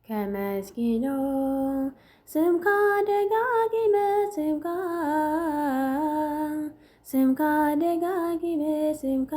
ከመስጊዶ ስምካ ደጋጊመ ስምካ ደጋጊመ ስምካ።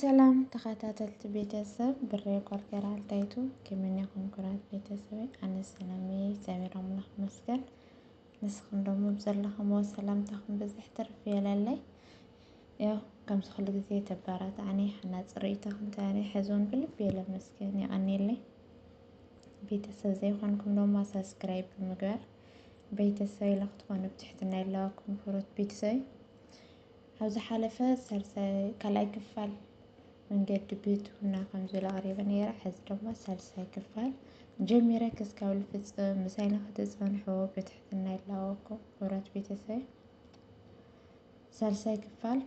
ሰላም ተኸታተልቲ ቤተሰብ ብሬ ጓርገራ አልታይቱ ከመንያኹም ኩራት ቤተሰብ ኣነ ሰላመይ እግዚአብሔር አምላክ መስገን ንስኹም ደሞ ብዘለኹም ሰላምታኹም በዝሕ ትርፍ የለለይ ያው ከም ዝኽሉ ጊዜ ተባራታዕኒ ሓናፂ ርእይቶኹም ታኒ ሕዝውን ብልብ የለ መስገን ይቐኒለይ ቤተሰብ ዘይኾንኩም ደሞ ሰብስክራይብ ብምግባር ቤተሰብ ኢለኽትኾኑ ብትሕትና የለዋኩም ፍሩት ቤተሰብ ኣብዚ ሓለፈ ካልኣይ ክፋል መንገዲ ቤቱና ከምዝብል ኣቕሪበ ነይረ። ሕዚ ድማ ሳልሳይ ክፋል ጀሚረ ክሳብ ልፍፅም ምሳይ ንኽትፀንሑ ብትሕትና የለዋኩም ፍሩት ቤተሰብ ሳልሳይ ክፋል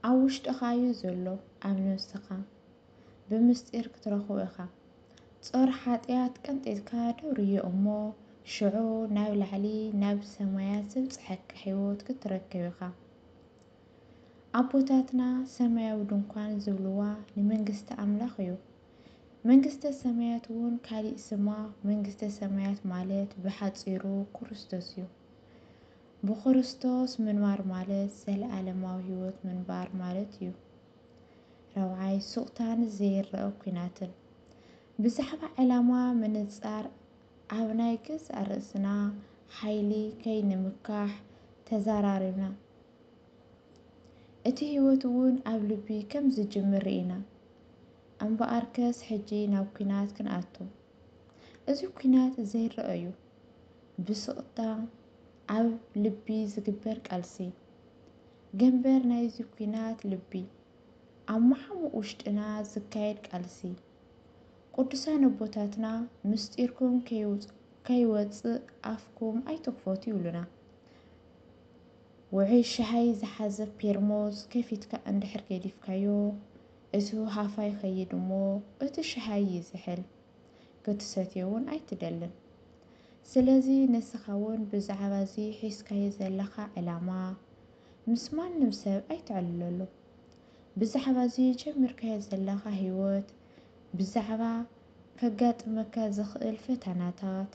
ኣብ ውሽጥኻ እዩ ዘሎ ኣብ ነብስኻ ብምስጢር ክትረኽቦ ኢኻ ጾር ሓጢኣት ቀንጢትካ ደውርዮ እሞ ሽዑ ናብ ላዕሊ ናብ ሰማያት ዘብፅሐካ ሂወት ክትረክብ ኢኻ ኣቦታትና ሰማያዊ ድንኳን ዝብልዋ ንመንግስቲ ኣምላኽ እዩ። መንግስተ ሰማያት እውን ካሊእ ስማ መንግስተ ሰማያት ማለት ብሓፂሩ ክርስቶስ እዩ። ብክርስቶስ ምንባር ማለት ዘለኣለማዊ ሂወት ምንባር ማለት እዩ። ረብዓይ ስቕታን ዘይርአ ኩናትን ብዛዕባ ዕላማ ምንፃር ኣብ ናይ ገዛእ ርእስና ሓይሊ ከይንምካሕ ተዘራሪብና እቲ ሂወት እውን ኣብ ልቢ ከም ዝጅምር ኢና እምበኣርከስ ሕጂ ናብ ኩናት ክንኣቱ እዚ ኩናት ዘይርአ እዩ ብስቕታ ኣብ ልቢ ዝግበር ቃልሲ ገንበር ናይዚ ኩናት ልቢ ኣብ መሓሙቕ ውሽጥና ዝካየድ ቃልሲ ቅዱሳን ኣቦታትና ምስጢርኩም ከይወፅእ ኣፍኩም ኣይትክፈቱ ይብሉና ውዑይ ሻሂ ዝሓዘ ፔርሞዝ ከፊትካ እንድሕር ገዲፍካዮ እቲ ሃፋይ ይኸይድ እሞ እቲ ሻሂ ይዝሕል ክትሰትዮ እውን ኣይትደልን ስለዚ ንስኻ እውን ብዛዕባ እዚ ሒዝካዮ ዘለኻ ዕላማ ምስ ማንም ሰብ ኣይትዕልለሉ ብዛዕባ እዚ ጀሚርካዮ ዘለኻ ሂወት ብዛዕባ ከጋጥመካ ዝኽእል ፈተናታት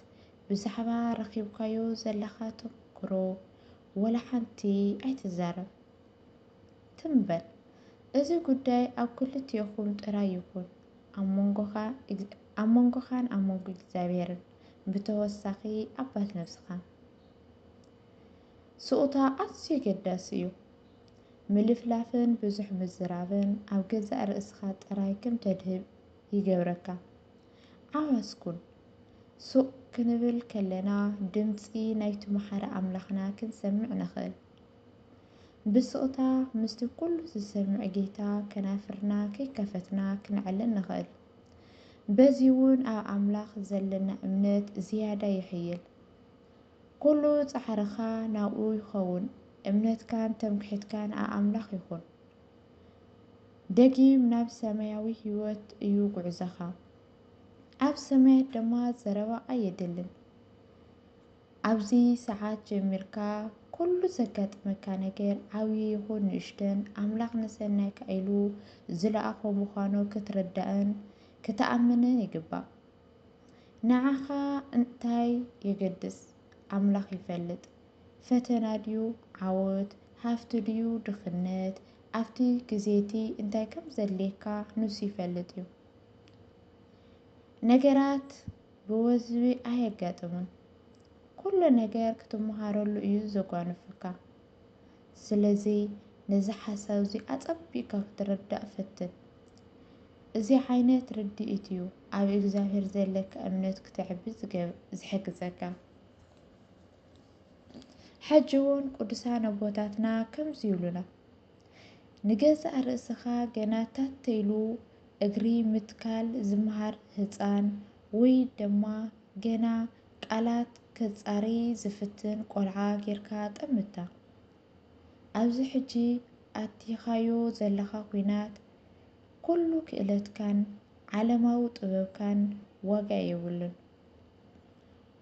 ብዛዕባ ረኺብካዮ ዘለኻ ተመክሮ ወላ ሓንቲ ኣይትዛረብ ትንበል እዚ ጉዳይ ኣብ ክልቲኦኩም ጥራይ ይኹን ኣብ መንጎኻን ኣብ መንጎ እግዚኣብሔርን ብተወሳኺ ኣባት ነፍስኻ ስቕታ ኣዝዩ ኣገዳሲ እዩ ምልፍላፍን ብዙሕ ምዝራብን ኣብ ገዛእ ርእስኻ ጥራይ ከም ተድህብ ይገብረካ ዓወስኩን ሱቕ ክንብል ከለና ድምፂ ናይቲ መሓሪ ኣምላኽና ክንሰምዕ ንኽእል ብስቕታ ምስቲ ኩሉ ዝሰምዕ ጌታ ከናፍርና ከይከፈትና ክንዕልል ንኽእል በዚ እውን ኣብ ኣምላኽ ዘለና እምነት ዝያዳ ይሕይል ኩሉ ፃዕርኻ ናብኡ ይኸውን እምነትካን ተምክሒትካን ኣብ ኣምላኽ ይኹን ደጊም ናብ ሰማያዊ ሂወት እዩ ጉዕዞኻ ኣብ ሰማያት ድማ ዘረባ ኣየድልን ኣብዚ ሰዓት ጀሚርካ ኩሉ ዘጋጥመካ ነገር ዓብዪ ይኹን ንእሽተን ኣምላኽ ንሰናይካ ኢሉ ዝለኣኾ ምዃኑ ክትርዳእን ክትኣምንን ይግባእ ንዓኻ እንታይ የገድስ ኣምላኽ ይፈልጥ ፈተና ድዩ ዓወት ሃፍቲ ድዩ ድኽነት ኣብቲ ግዜቲ እንታይ ከም ዘድልየካ ንሱ ይፈልጥ እዩ ነገራት ብወዝቢ ኣየጋጥሙን ኩሉ ነገር ክትመሃረሉ እዩ ዘጓንፉካ ስለዚ ነዚ ሓሳብ እዚ ኣፀቢቕካ ክትርዳእ ፈትን እዚ ዓይነት ርድኢት እዩ ኣብ እግዚኣብሔር ዘለካ እምነት ክትዕቢ ዝሕግዘካ ሕጂ እውን ቅዱሳን ኣቦታትና ከምዚ ይብሉና ንገዛእ ርእስኻ ገና ታተይሉ እግሪ ምትካል ዝመሃር ህፃን ወይ ድማ ገና ቃላት ከፃሪ ዝፍትን ቆልዓ ጌርካ ጠምታ ኣብዚ ሕጂ ኣቲኻዮ ዘለኻ ኩናት ኩሉ ክእለትካን ዓለማዊ ጥበብካን ዋጋ የብሉን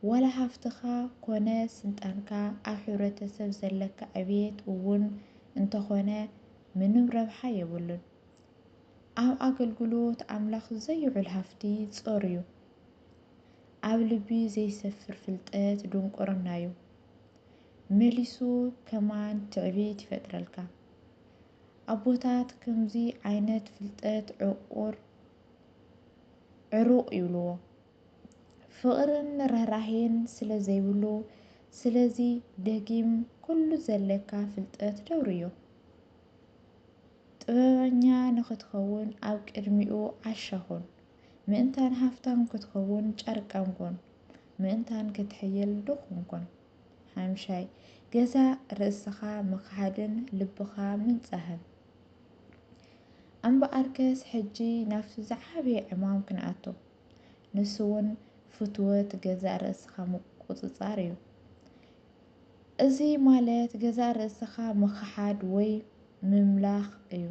ወላ ሃፍትኻ ኮነ ስልጣንካ ኣብ ሕብረተሰብ ዘለካ ዕብየት እውን እንተኾነ ምንም ረብሓ የብሉን ኣብ ኣገልግሎት ኣምላኽ ዘይውዕል ሃፍቲ ጾር እዩ። ኣብ ልቢ ዘይሰፍር ፍልጠት ድንቁርና እዩ። መሊሱ ከማን ትዕቢት ይፈጥረልካ። ኣቦታት ከምዚ ዓይነት ፍልጠት ዕሩቕ ይብልዎ። ፍቕርን ርህራሄን ስለ ዘይብሉ ስለዚ ደጊም ኩሉ ዘለካ ፍልጠት ደውርዮ። ጥበበኛ ንኽትኸውን ኣብ ቅድሚኡ ዓሻኹን። ምእንታን ሃፍታም ክትኸውን ጨርቃም ኮን። ምእንታን ክትሕየል ድኹም ኮን። 5 ገዛ ርእስኻ ምኽሓድን ልብኻ ምንጻህን። እምበኣርከስ ሕጂ ናብቲ ዝዓበየ ዕማም ክንኣቶ። ንሱ እውን ፍትወት ገዛ ርእስኻ ምቁፅጻር እዩ። እዚ ማለት ገዛ ርእስኻ ምኽሓድ ወይ ምምላኽ እዩ።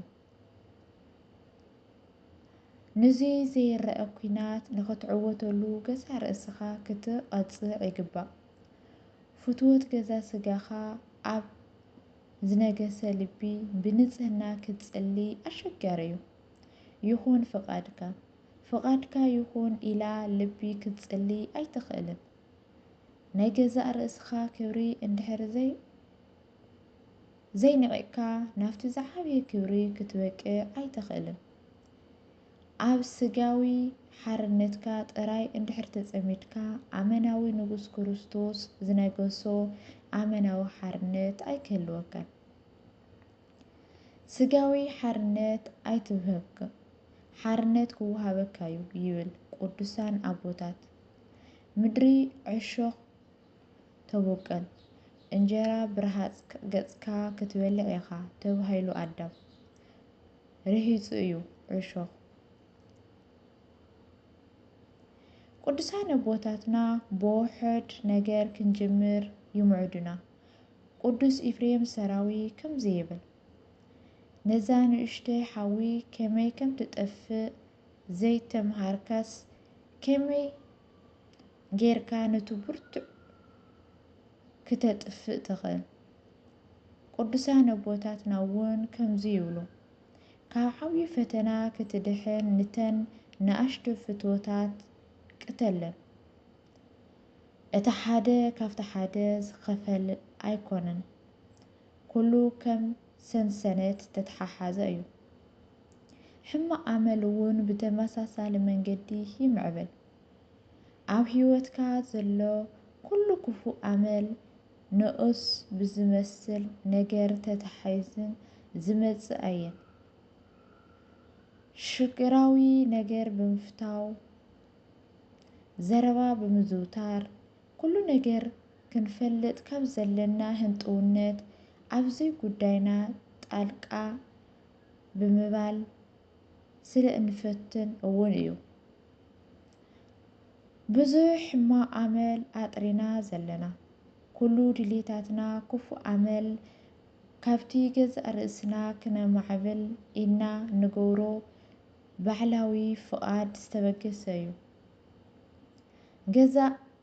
ነዚ ዘይረአ ኩናት ንኽትዕወተሉ ገዛ ርእስኻ ክትቐፅዕ ይግባእ። ፍትወት ገዛ ስጋኻ ኣብ ዝነገሰ ልቢ ብንጽህና ክትጽሊ ኣሸጋሪ እዩ። ይኹን ፍቓድካ ይኹን ኢላ ልቢ ክትጽሊ ኣይትኽእልን። ናይ ገዛ ርእስኻ ክብሪ እንድሕር ዘይነቒቕካ ናብቲ ዝዓበየ ክብሪ ክትበቅዕ ኣይትኽእልን። ኣብ ስጋዊ ሓርነትካ ጥራይ እንድሕር ተጸሚድካ ኣመናዊ ንጉስ ክርስቶስ ዝነገሶ ኣመናዊ ሓርነት ኣይክህልወካን። ስጋዊ ሓርነት ኣይትውህብክ፣ ሓርነት ክወሃበካ እዩ ይብል ቅዱሳን ኣቦታት። ምድሪ ዕሾኽ ተቦቅል፣ እንጀራ ብረሃጽ ገጽካ ክትበልዕ ኢኻ ተባሂሉ ኣዳም። ርሂፁ እዩ ዕሾኽ። ቅዱሳን ኣቦታትና ብውሑድ ነገር ክንጅምር ይምዕዱና። ቅዱስ ኤፍሬም ሰራዊ ከምዚ ይብል፣ ነዛ ንኡሽተይ ሓዊ ከመይ ከም ትጠፍእ ዘይተምሃርካስ ከመይ ጌርካ ነቲ ብርቱዕ ክተጥፍእ ትኽእል። ቅዱሳን ኣቦታትና እውን ከምዚ ይብሉ፣ ካብ ዓብዪ ፈተና ክትድሕን ንተን ንኣሽቱ ፍትወታት ቅተለን። እቲ ሓደ ካብቲ ሓደ ዝኸፈል ኣይኮነን፣ ኩሉ ከም ሰንሰለት ተተሓሓዘ እዩ። ሕማቕ ኣመል እውን ብተመሳሳሊ መንገዲ ይምዕብል። ኣብ ህይወትካ ዘሎ ኩሉ ክፉእ ኣመል ንኡስ ብዝመስል ነገር ተተሓሒዝን ዝመጽእ እየን። ሽግራዊ ነገር ብምፍታው፣ ዘረባ ብምዝውታር፣ ኩሉ ነገር ክንፈልጥ ካብ ዘለና ህንጥውነት ኣብዘይ ጉዳይና ጣልቃ ብምባል ስለ እንፈትን እውን እዩ። ብዙሕ ሕማቕ ኣመል ኣጥሪና ዘለና። ኩሉ ድሌታትና ክፉእ ኣመል ካብቲ ገዛ ርእስና ክነማዕብል ኢልና ንገብሮ ባዕላዊ ፍቓድ ዝተበገሰ እዩ። ገዛ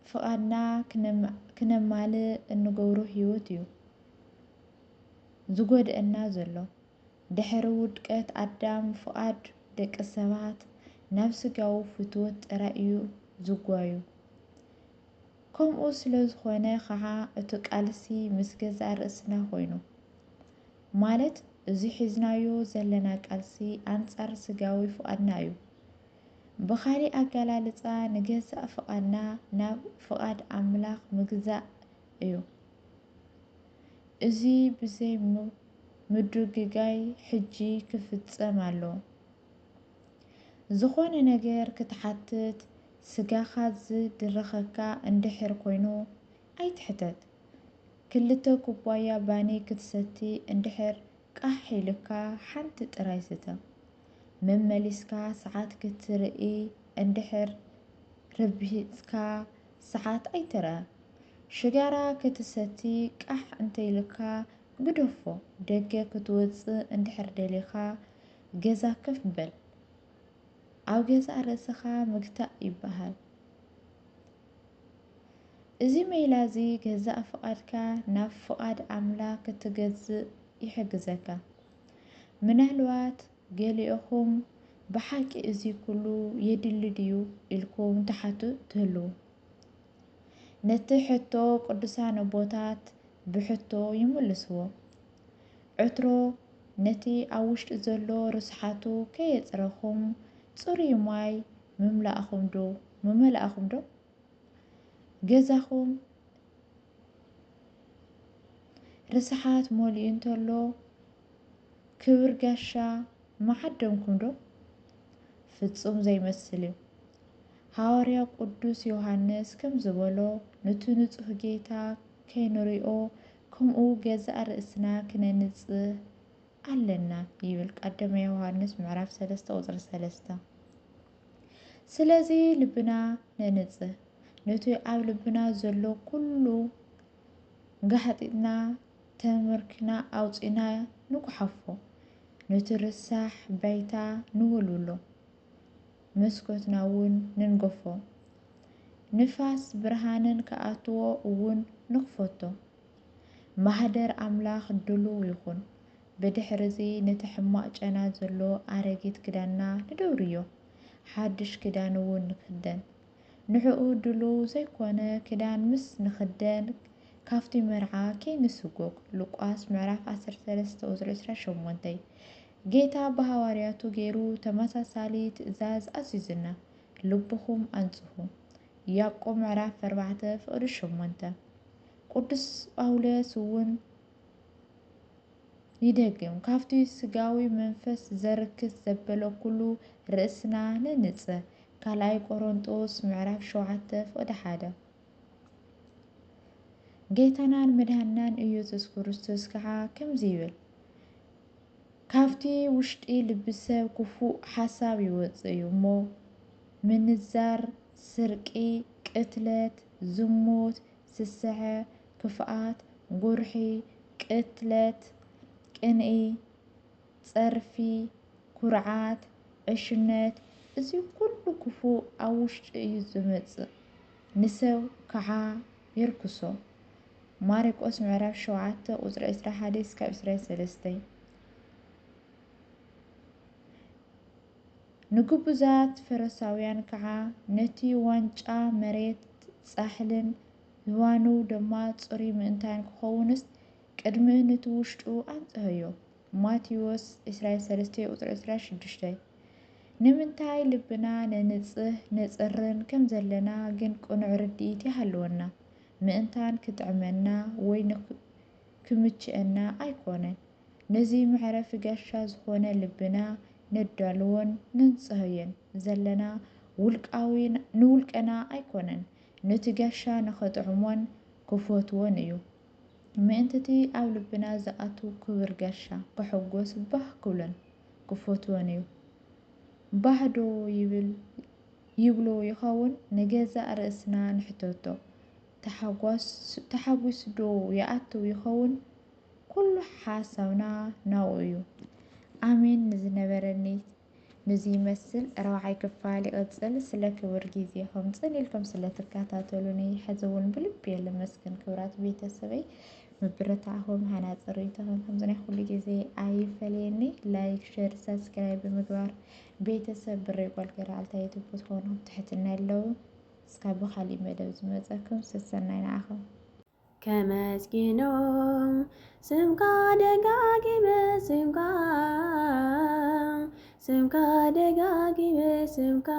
ፍቓድና ክነማልእ እንገብሮ ህይወት እዩ ዝጎድአና ዘሎ። ድሕሪ ውድቀት ኣዳም ፍቓድ ደቂ ሰባት ናብ ስጋዊ ፍትወት ጥራይ እዩ ዝጓዩ። ከምኡ ስለ ዝኾነ ከዓ እቲ ቃልሲ ምስ ገዛ ርእስና ኮይኑ ማለት እዚ ሒዝናዮ ዘለና ቃልሲ ኣንጻር ስጋዊ ፍቓድና እዩ። ብኻሊእ ኣገላልጻ ንገዛእ ፍቓድና ናብ ፍቓድ ኣምላኽ ምግዛእ እዩ። እዚ ብዘይ ምድግጋይ ሕጂ ክፍጸም ኣለዎ። ዝኾነ ነገር ክትሓትት ስጋኻ ዝድርኸካ እንድሕር ኮይኑ ኣይትሕተት። 2 ኩባያ ባኒ ክትሰቲ እንድሕር ቃሕ ኢሉካ ሓንቲ ጥራይ ስተ። መመሊስካ ሰዓት ክትርኢ እንድሕር ረቢፅካ ሰዓት ኣይትርአ። ሽጋራ ክትሰቲ ቃሕ እንተይልካ ግደፎ። ደገ ክትወፅእ እንድሕር ደሊኻ ገዛ ከፍ በል። ኣብ ገዛ ርእስኻ ምግታእ ይበሃል። እዚ ሜላ እዚ ገዛእ ፍቓድካ ናብ ፍቓድ ኣምላኽ ክትገዝእ ይሕግዘካ። ምናልባት ገሊኡኹም ብሓቂ እዚ ኩሉ የድሊ ድዩ ኢልኩም ተሓቱ ትህልው። ነቲ ሕቶ ቅዱሳን ኣቦታት ብሕቶ ይምልስዎ። ዕትሮ ነቲ ኣብ ውሽጢ ዘሎ ርስሓቱ ከየፅረኹም ፅሩይ ማይ ምመላእኹም ዶ? ገዛኹም ርስሓት መሊኡ እንተሎ ክብር ጋሻ መዓደምኩም ዶ? ፍጹም ዘይመስል እዩ። ሃዋርያ ቅዱስ ዮሃንስ ከም ዝበሎ ነቲ ንጹህ ጌታ ከይንሪኦ ከምኡ ገዛእ ርእስና ክነንጽህ ኣለና ይብል ቀዳማይ ዮሃንስ ምዕራፍ 3 ቁፅሪ 3። ስለዚ ልብና ነንጽህ፣ ነቲ ኣብ ልብና ዘሎ ኩሉ ጋሕጢትና ተመርኪና ኣውፂና ንጉሓፎ፣ ነቲ ርሳሕ ባይታ ንውልውሎ፣ መስኮትና እውን ንንገፎ፣ ንፋስ ብርሃንን ከኣትዎ እውን ንኽፈቶ። ማህደር ኣምላኽ ድሉው ይኹን። ብድሕሪዚ ነቲ ሕማቕ ጨና ዘሎ ኣረጊት ክዳንና ንደብርዮ፣ ሓድሽ ክዳን እውን ንክደን። ንዕኡ ድሉው ዘይኮነ ክዳን ምስ ንክደን ካብቲ መርዓ ከይንስጎግ። ሉቃስ ምዕራፍ 13 ቁፅሪ 28። ጌታ ብሃዋርያቱ ገይሩ ተመሳሳሊ ትእዛዝ ኣዚዝና፣ ልብኹም ኣንጽሑ። ያዕቆብ ምዕራፍ 4 ፍቕዲ 8። ቅዱስ ጳውሎስ እውን ይደግም፣ ካብቲ ስጋዊ መንፈስ ዘርክስ ዘበለ ኩሉ ርእስና ነንጽህ። ካልኣይ ቆሮንጦስ ምዕራፍ 7 ፍቕዲ 1። ጌታናን መድሃናን ኢየሱስ ክርስቶስ ከዓ ከምዚ ይብል፣ ካብቲ ውሽጢ ልቢ ሰብ ክፉእ ሓሳብ ይወፅእ እዩ እሞ ምንዛር፣ ስርቂ፣ ቅትለት፣ ዝሙት፣ ስስሐ፣ ክፍኣት፣ ጉርሒ፣ ቅትለት፣ ቅንኢ፣ ፀርፊ፣ ኩርዓት፣ ዕሽነት፣ እዚ ኩሉ ክፉእ ኣብ ውሽጢ እዩ ዝመፅእ፣ ንሰብ ከዓ የርክሶ። ማርቆስ ምዕራፍ 7 ቁፅሪ 21-23። ንግቡዛት ፈሪሳውያን ከዓ ነቲ ዋንጫ መሬት ጻሕልን ዝባኑ ድማ ጽሩይ ምእንታን ክኸውንስ ቅድሚ ነቲ ውሽጡ ኣንጽህዮ። ማቴዎስ 23 ቁፅሪ 26። ንምንታይ ልብና ነንጽህ ነጽርን ከም ዘለና ግን ቅኑዕ ርድኢት ይሃለወና። ምእንታን ክጥዕመና ወይ ክምችአና ኣይኮነን። ነዚ መዕረፊ ጋሻ ዝኾነ ልብና ነዳልዎን ነንጽህዮን ዘለና ንውልቀና ኣይኮነን፣ ነቲ ጋሻ ንኸጥዕሞን ክፈትዎን እዩ። ምእንትቲ ኣብ ልብና ዝኣቱ ክብር ጋሻ ክሕጎስ ባህ ክብሎን ክፈትዎን እዩ። ባህዶ ይብሎ ይኸውን። ንገዛእ ርእስና ንሕተቶ ተሓጒሱ ዶ ይኣትው ይኸውን? ኩሉ ሓሳብና ናብኡ እዩ። ኣሜን። ንዝነበረኒ ነዚ ይመስል 4ይ ክፋል ይቕፅል። ስለ ክብር ጊዜኹም ጽኒኢልኩም ስለተከታተሉኒ ሕዚ እውን ብልቢ ለመስገን። ክብራት ቤተሰበይ ምብርታዕኹም ሃናፂ ርኢቶኹም ከምዚ ናይ ኩሉ ግዜ ኣይፈለየኒ። ላይክ፣ ሸር፣ ሰብስክራይብ ብምግባር ቤተሰብ ብሬ ጓልገርዓልታ ዩቱብ ትኾኑ ትሕትና ኣለዉ። እስካብ ብኻሊእ መደብ ዝመፀኩም ሰሰናይ ንዓኹም። ከመስኪኖም ስምካ ደጋጊመ ስምካ ደጋጊመ ስምካ